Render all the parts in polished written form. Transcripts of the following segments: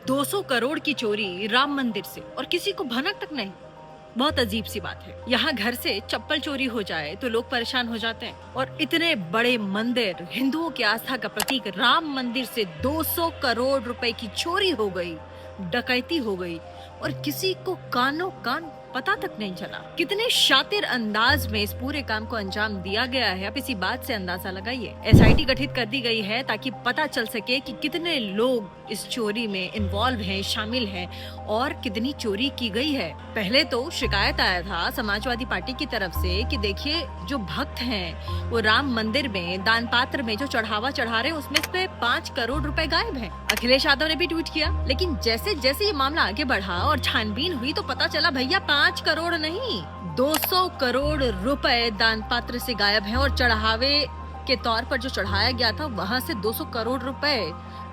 200 करोड़ की चोरी राम मंदिर से और किसी को भनक तक नहीं। बहुत अजीब सी बात है। यहाँ घर से चप्पल चोरी हो जाए तो लोग परेशान हो जाते हैं और इतने बड़े मंदिर, हिंदुओं की आस्था का प्रतीक राम मंदिर से 200 करोड़ रुपए की चोरी हो गई, डकैती हो गई और किसी को कानो कान पता तक नहीं चला। कितने शातिर अंदाज में इस पूरे काम को अंजाम दिया गया है, आप इसी बात से अंदाजा लगाइए। एसआईटी गठित कर दी गई है ताकि पता चल सके कि कितने लोग इस चोरी में इन्वॉल्व हैं, शामिल हैं और कितनी चोरी की गई है। पहले तो शिकायत आया था समाजवादी पार्टी की तरफ से कि देखिए जो भक्त हैं वो राम मंदिर में दान पात्र में जो चढ़ावा चढ़ा रहे हैं उसमें से 5 करोड़ रुपए गायब हैं। अखिलेश यादव ने भी ट्वीट किया, लेकिन जैसे जैसे ये मामला आगे बढ़ा और छानबीन हुई तो पता चला भैया 5 करोड़ नहीं, 200 करोड़ रुपए दान पात्र से गायब हैं और चढ़ावे के तौर पर जो चढ़ाया गया था वहां से 200 करोड़ रुपए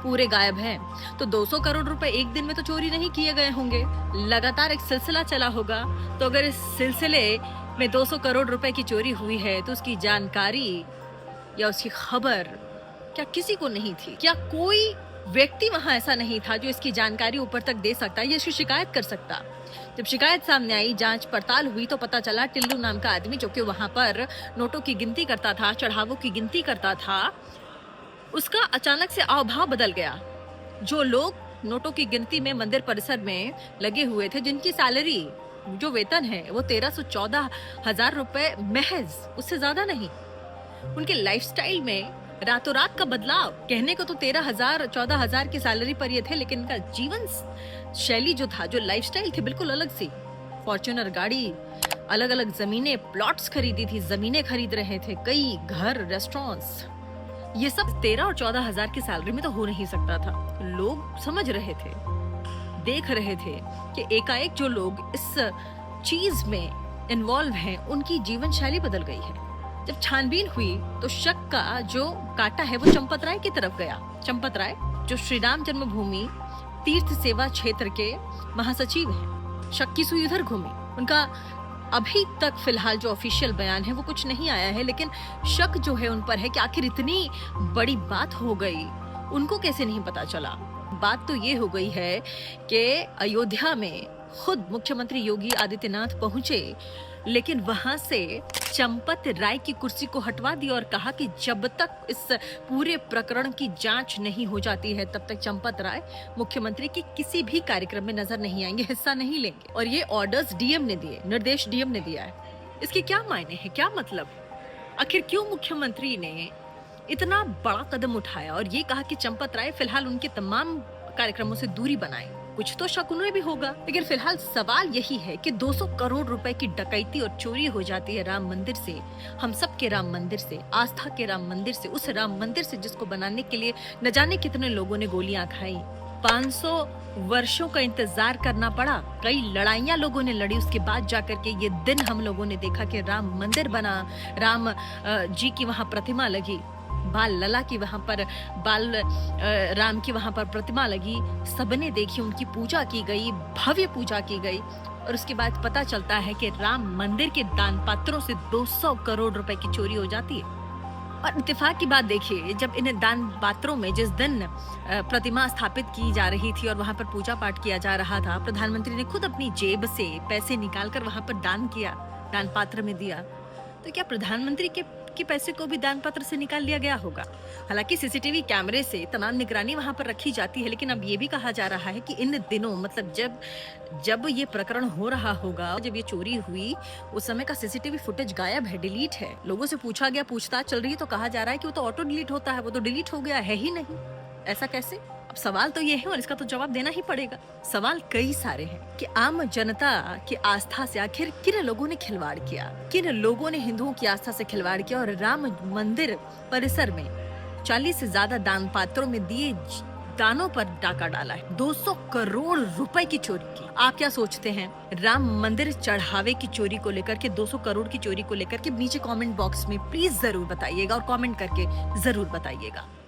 पूरे गायब हैं। तो 200 करोड़ रुपए एक दिन में तो चोरी नहीं किए गए होंगे, लगातार एक सिलसिला चला होगा। तो अगर इस सिलसिले में 200 करोड़ रुपए की चोरी हुई है तो उसकी जानकारी या उसकी खबर क्या किसी को नहीं थी? क्या कोई व्यक्ति वहां ऐसा नहीं था जो इसकी जानकारी ऊपर तक दे सकता या इसकी शिकायत कर सकता? जब शिकायत सामने आई, जांच पड़ताल हुई तो पता चला टिल्लू नाम का आदमी जो कि वहां पर नोटों की गिनती करता था, चढ़ावों की गिनती करता था, उसका अचानक से आवभाव बदल गया। जो लोग नोटों की गिनती में मंदिर परिसर में लगे हुए थे, जिनकी सैलरी जो वेतन है वो 1314,000 रुपए महज, उससे ज्यादा नहीं, उनके लाइफस्टाइल में रातों रात का बदलाव। कहने को तो 13,000 14,000 की सैलरी पर ये थे, लेकिन इनका जीवन शैली जो था, जो लाइफस्टाइल थी, बिल्कुल अलग सी। फॉर्च्यूनर गाड़ी, अलग अलग जमीनें, प्लॉट्स खरीदी थी, जमीनें खरीद रहे थे, कई घर, रेस्टोरेंट्स। ये सब 13 और 14,000 की सैलरी में तो हो नहीं सकता था। लोग समझ रहे थे, देख रहे थे कि एकाएक जो लोग इस चीज में इन्वॉल्व हैं उनकी जीवन शैली बदल गई है। जब छानबीन हुई तो शक का जो कांटा है वो चंपत राय की तरफ गया। चंपत राय जो श्री राम जन्मभूमि तीर्थ सेवा क्षेत्र के महासचिव हैं, शक की सुई उधर घूमी। उनका अभी तक फिलहाल जो ऑफिशियल बयान है वो कुछ नहीं आया है, लेकिन शक जो है उन पर है कि आखिर इतनी बड़ी बात हो गई, उनको कैसे नहीं पता चला। बात तो ये हो गई है कि अयोध्या में खुद मुख्यमंत्री योगी आदित्यनाथ पहुंचे, लेकिन वहां से चंपत राय की कुर्सी को हटवा दिया और कहा कि जब तक इस पूरे प्रकरण की जांच नहीं हो जाती है तब तक चंपत राय मुख्यमंत्री के किसी भी कार्यक्रम में नजर नहीं आएंगे, हिस्सा नहीं लेंगे। और ये ऑर्डर्स डीएम ने दिए, निर्देश डीएम ने दिया है। इसके क्या मायने हैं, क्या मतलब? आखिर क्यों मुख्यमंत्री ने इतना बड़ा कदम उठाया और ये कहा कि चंपत राय फिलहाल उनके तमाम कार्यक्रमों से दूरी बनाए? कुछ तो शक उन्हें भी होगा, लेकिन फिलहाल सवाल यही है कि 200 करोड़ रुपए की डकैती और चोरी हो जाती है राम मंदिर से, हम सब के राम मंदिर से, आस्था के राम मंदिर से, उस राम मंदिर से जिसको बनाने के लिए न जाने कितने लोगों ने गोलियां खाई। 500 वर्षों का इंतजार करना पड़ा, कई लड़ाइयां लोगों ने लड़ी, उसके बाद जाकर के ये दिन हम लोगों ने देखा कि राम मंदिर बना, राम जी की वहां प्रतिमा लगी, बाल लला की वहां पर राम की वहां पर प्रतिमा लगी, सबने देखी, उनकी पूजा की गई, भव्य पूजा की गई। और उसके बाद पता चलता है कि राम मंदिर के दान पात्रों से 200 करोड़ रुपए की चोरी हो जाती है। और इत्तेफाक की बात देखिए, जब इन दान पात्रों में जिस दिन प्रतिमा स्थापित की जा रही थी और वहां पर पूजा पाठ किया जा रहा था, प्रधानमंत्री ने खुद अपनी जेब से पैसे निकालकर वहां पर दान किया, दान पात्र में दिया। तो क्या प्रधानमंत्री के पैसे को भी दान पत्र से निकाल लिया गया होगा? हालांकि सीसीटीवी कैमरे से तमाम निगरानी वहां पर रखी जाती है, लेकिन अब ये भी कहा जा रहा है कि इन दिनों, मतलब जब ये प्रकरण हो रहा होगा, जब ये चोरी हुई, उस समय का सीसीटीवी फुटेज गायब है, डिलीट है। लोगों से पूछा गया, पूछताछ चल रही है, तो कहा जा रहा है कि वो तो ऑटो डिलीट होता है, वो तो डिलीट हो गया है ही नहीं। ऐसा कैसे? अब सवाल तो ये है और इसका तो जवाब देना ही पड़ेगा। सवाल कई सारे हैं कि आम जनता की आस्था से आखिर किन लोगों ने खिलवाड़ किया, किन लोगों ने हिंदुओं की आस्था से खिलवाड़ किया और राम मंदिर परिसर में 40 से ज्यादा दान पात्रों में दिए दानों पर डाका डाला है। 200 करोड़ रुपए की चोरी की। आप क्या सोचते हैं राम मंदिर चढ़ावे की चोरी को लेकर के, 200 करोड़ की चोरी को लेकर के? नीचे कमेंट बॉक्स में प्लीज जरूर बताइएगा और कमेंट करके जरूर बताइएगा।